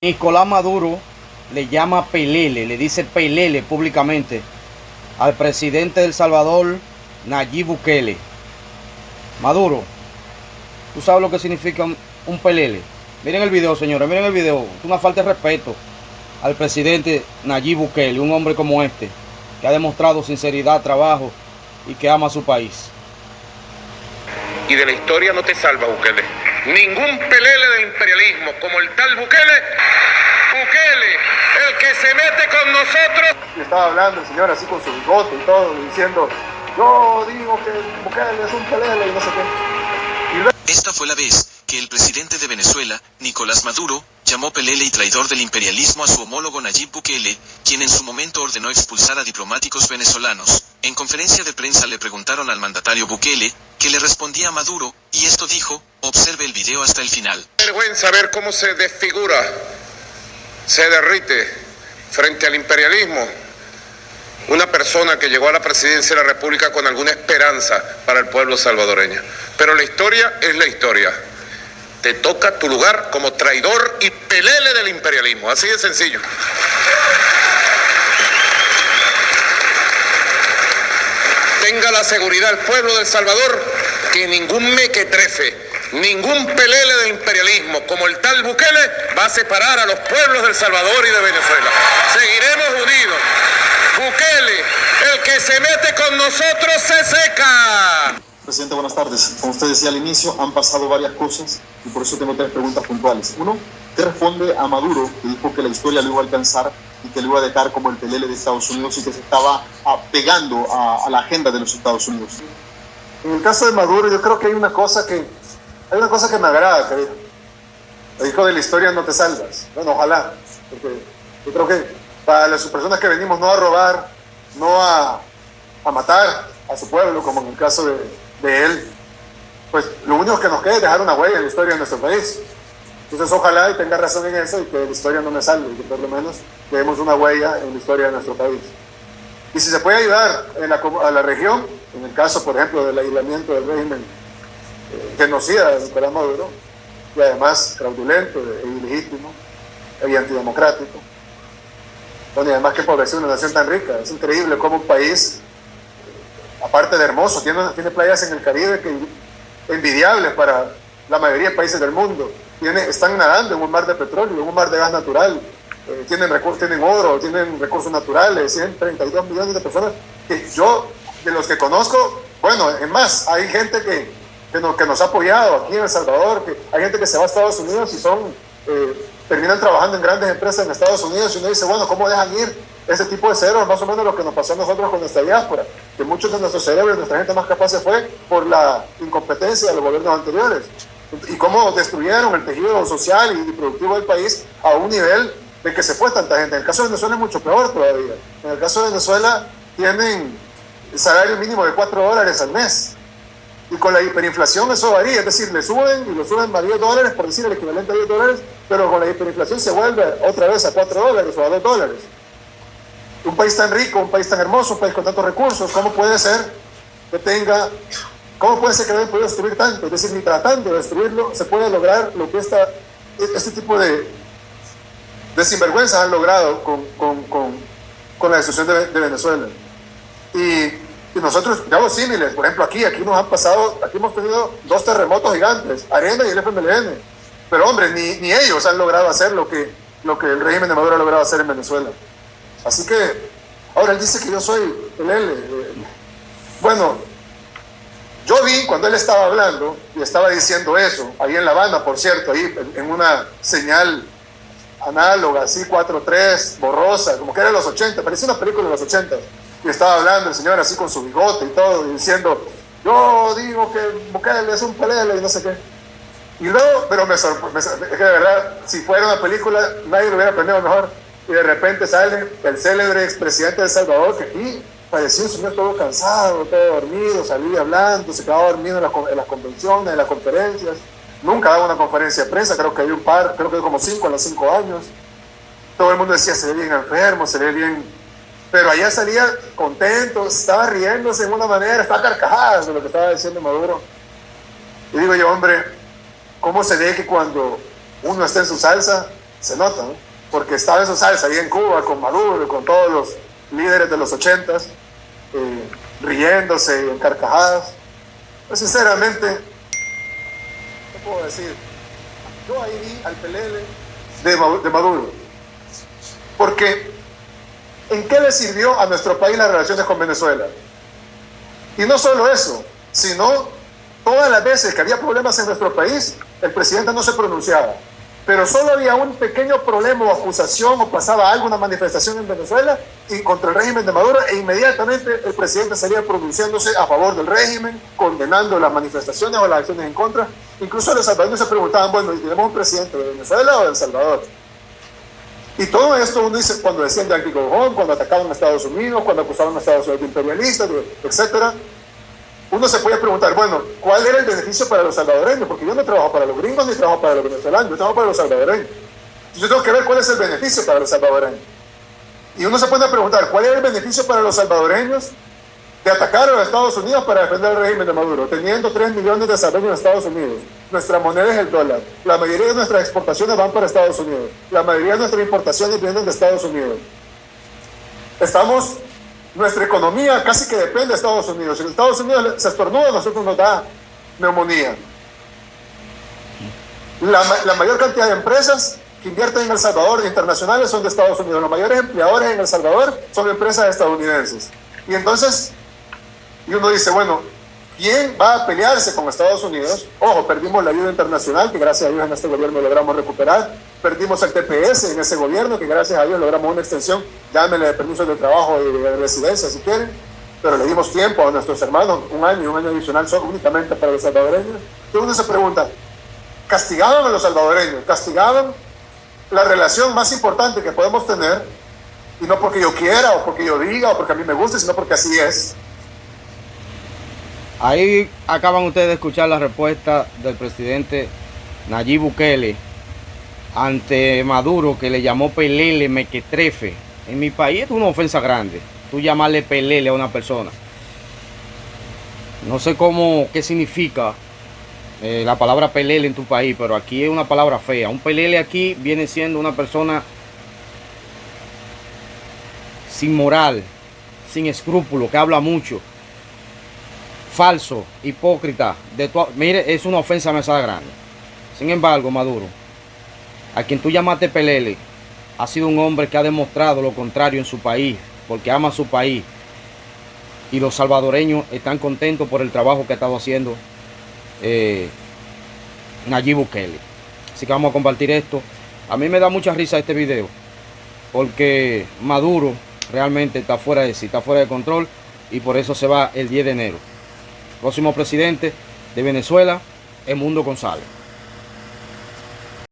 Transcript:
Nicolás Maduro le llama pelele, le dice pelele públicamente al presidente de El Salvador, Nayib Bukele. Maduro, ¿tú sabes lo que significa un pelele? Miren el video, señores, miren el video. Es una falta de respeto al presidente Nayib Bukele, un hombre como este, que ha demostrado sinceridad, trabajo y que ama a su país. Y de la historia no te salva Bukele. Ningún pelele del imperialismo como el tal Bukele, el que se mete con nosotros. Y estaba hablando el señor así con su bigote y todo, diciendo, yo digo que Bukele es un pelele y no sé qué. Esta fue la vez que el presidente de Venezuela, Nicolás Maduro, llamó pelele y traidor del imperialismo a su homólogo Nayib Bukele, quien en su momento ordenó expulsar a diplomáticos venezolanos. En conferencia de prensa le preguntaron al mandatario Bukele, que le respondía a Maduro, y esto dijo: observe el video hasta el final. Vergüenza ver cómo se desfigura, se derrite frente al imperialismo una persona que llegó a la presidencia de la República con alguna esperanza para el pueblo salvadoreño. Pero la historia es la historia. Te toca tu lugar como traidor y pelele del imperialismo. Así de sencillo. Tenga la seguridad el pueblo de El Salvador que ningún mequetrefe, ningún pelele del imperialismo como el tal Bukele va a separar a los pueblos de El Salvador y de Venezuela. Seguiremos unidos. Bukele, el que se mete con nosotros se seca. Presidente, buenas tardes. Como usted decía al inicio, han pasado varias cosas y por eso tengo tres preguntas puntuales. Uno, ¿qué responde a Maduro, que dijo que la historia lo iba a alcanzar y que lo iba a dejar como el pelele de Estados Unidos y que se estaba apegando a la agenda de los Estados Unidos? En el caso de Maduro, yo creo que hay una cosa que me agrada, querido. Dijo, de la historia no te salvas. Bueno, ojalá, porque yo creo que para las personas que venimos no a robar, no a matar a su pueblo, como en el caso de él, pues lo único que nos queda es dejar una huella en la historia de nuestro país. Entonces ojalá y tenga razón en eso y que la historia no me salve, y que por lo menos dejemos una huella en la historia de nuestro país. Y si se puede ayudar a la región, en el caso, por ejemplo, del aislamiento del régimen genocida de Nicolás Maduro, y además fraudulento e ilegítimo y antidemocrático, bueno, y además que empobreció una nación tan rica. Es increíble cómo un país, aparte de hermoso, tiene playas en el Caribe que envidiables para la mayoría de países del mundo. Están nadando en un mar de petróleo, en un mar de gas natural. Tienen oro, tienen recursos naturales, 132 millones de personas que yo, de los que conozco, bueno, es más, hay gente que nos ha apoyado aquí en El Salvador, que hay gente que se va a Estados Unidos y terminan trabajando en grandes empresas en Estados Unidos, y uno dice, bueno, ¿cómo dejan ir ese tipo de cerebros? Más o menos lo que nos pasó a nosotros con nuestra diáspora, que muchos de nuestros cerebros, nuestra gente más capaz se fue por la incompetencia de los gobiernos anteriores, y cómo destruyeron el tejido social y productivo del país a un nivel de que se fue tanta gente. En el caso de Venezuela es mucho peor todavía. En el caso de Venezuela tienen el salario mínimo de $4 al mes, y con la hiperinflación eso varía, es decir, le suben a $10, por decir el equivalente a $10, pero con la hiperinflación se vuelve otra vez a $4 o a $2. Un país tan rico, un país tan hermoso, un país con tantos recursos, ¿cómo puede ser que no hayan podido destruir tanto? Es decir, ni tratando de destruirlo se puede lograr lo que este tipo de sinvergüenzas han logrado con la destrucción de Venezuela. Y nosotros, digamos, símiles, por ejemplo, aquí hemos tenido 2 terremotos gigantes, Arena y el FMLN, pero hombre, ni ellos han logrado hacer lo que el régimen de Maduro ha logrado hacer en Venezuela. Así que, ahora él dice que yo soy pelele. Bueno, yo vi cuando él estaba hablando y estaba diciendo eso, ahí en La Habana, por cierto, ahí en una señal análoga, así 4:3, borrosa, como que era de los 80, parecía una película de los 80. Y estaba hablando el señor así con su bigote y todo, y diciendo, yo digo que Bukele es un pelele y no sé qué. Y luego, pero es que de verdad, si fuera una película, nadie lo hubiera aprendido mejor. Y de repente sale el célebre expresidente de El Salvador, que aquí parecía un señor todo cansado, todo dormido, salía hablando, se quedaba dormido en las convenciones, en las conferencias. Nunca daba una conferencia de prensa, creo que hay un par, creo que hay como 5 a los 5 años. Todo el mundo decía, se ve bien enfermo, se ve bien. Pero allá salía contento, estaba riéndose de una manera, estaba carcajadas de lo que estaba diciendo Maduro. Y digo yo, hombre, ¿cómo se ve que cuando uno está en su salsa, se nota, ¿no? Porque estaba en su salsa ahí en Cuba con Maduro, con todos los líderes de los 80s, riéndose en carcajadas. Pues sinceramente, ¿qué puedo decir? Yo ahí vi al pelele de Maduro. Porque, ¿en qué le sirvió a nuestro país las relaciones con Venezuela? Y no solo eso, sino todas las veces que había problemas en nuestro país, el presidente no se pronunciaba. Pero solo había un pequeño problema o acusación o pasaba algo, una manifestación en Venezuela y contra el régimen de Maduro, e inmediatamente el presidente salía pronunciándose a favor del régimen, condenando las manifestaciones o las acciones en contra. Incluso los salvadoreños se preguntaban, bueno, ¿tenemos un presidente de Venezuela o de El Salvador? Y todo esto uno dice, cuando decían Yankee Go Home, cuando atacaban a Estados Unidos, cuando acusaban a Estados Unidos de imperialistas, etc., uno se puede preguntar, bueno, ¿cuál era el beneficio para los salvadoreños? Porque yo no trabajo para los gringos ni trabajo para los venezolanos, yo trabajo para los salvadoreños. Yo tengo que ver cuál es el beneficio para los salvadoreños. Y uno se puede preguntar, ¿cuál era el beneficio para los salvadoreños de atacar a los Estados Unidos para defender el régimen de Maduro, teniendo 3 millones de salvadoreños en Estados Unidos? Nuestra moneda es el dólar. La mayoría de nuestras exportaciones van para Estados Unidos. La mayoría de nuestras importaciones vienen de Estados Unidos. Nuestra economía casi que depende de Estados Unidos. Si en Estados Unidos se estornuda, a nosotros nos da neumonía. La mayor cantidad de empresas que invierten en El Salvador internacionales son de Estados Unidos. Los mayores empleadores en El Salvador son empresas estadounidenses. Y entonces, uno dice, bueno, ¿quién va a pelearse con Estados Unidos? Ojo, perdimos la ayuda internacional, que gracias a Dios en este gobierno logramos recuperar. Perdimos el TPS en ese gobierno, que gracias a Dios logramos una extensión, llámenle de permisos de trabajo y de residencia si quieren, pero le dimos tiempo a nuestros hermanos, un año adicional solo únicamente para los salvadoreños. Entonces uno se pregunta, ¿castigaban a los salvadoreños? ¿Castigaban la relación más importante que podemos tener? Y no porque yo quiera, o porque yo diga, o porque a mí me guste, sino porque así es. Ahí acaban ustedes de escuchar la respuesta del presidente Nayib Bukele ante Maduro, que le llamó pelele, mequetrefe. En mi país es una ofensa grande, tú llamarle pelele a una persona. No sé qué significa la palabra pelele en tu país, pero aquí es una palabra fea. Un pelele aquí viene siendo una persona sin moral, sin escrúpulo, que habla mucho, falso, hipócrita. Mire, es una ofensa mesada grande. Sin embargo, Maduro, a quien tú llamaste pelele, ha sido un hombre que ha demostrado lo contrario en su país, porque ama su país. Y los salvadoreños están contentos por el trabajo que ha estado haciendo Nayib Bukele. Así que vamos a compartir esto. A mí me da mucha risa este video, porque Maduro realmente está fuera de sí, está fuera de control, y por eso se va el 10 de enero. Próximo presidente de Venezuela, Edmundo González.